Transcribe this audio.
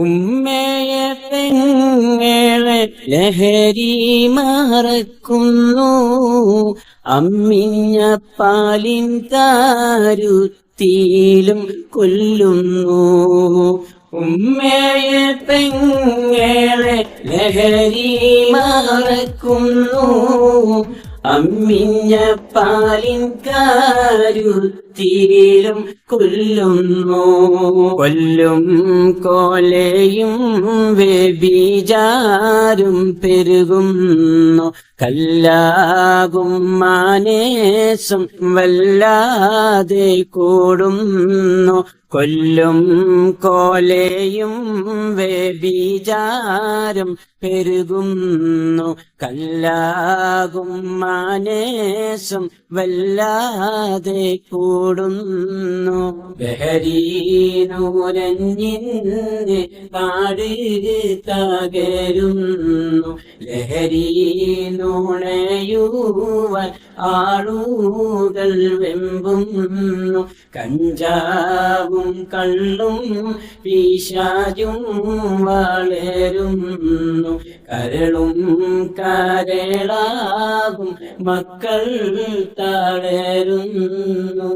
ഉമ്മയെ പെങ്ങളെ ലഹരി മറക്കുന്നു, അമ്മിഞ്ഞ പാലിൻ താരുത്തിയിലും കൊല്ലുന്നു. ഉമ്മയെ പെങ്ങളെ ലഹരി മറക്കുന്നു, അമ്മിഞ്ഞ പാലിൻ കാരുത്തിയിലും കൊല്ലുന്നു. കൊല്ലും കോലയും വ്യഭിചാരും പെരുകുന്നു, കല്ലാകും മാനേസം വല്ലാതെ കൂടുന്നു. കൊല്ലും കോലയും വ്യഭിചാരം പെരുകുന്നു, കല്ലാകും മാനേസം വല്ലാതെ കൂടുന്നു. ലഹരി നൂരഞ്ഞിന്ന് നാട് തകരുന്നു, ലഹരി നുണയുവാൻ ആളുകൾ വെമ്പുന്നു. കഞ്ചാവും കള്ളും പിശാചും വളരുന്നു, കരളും കരളാകും മക്കൾ തളരുന്നു.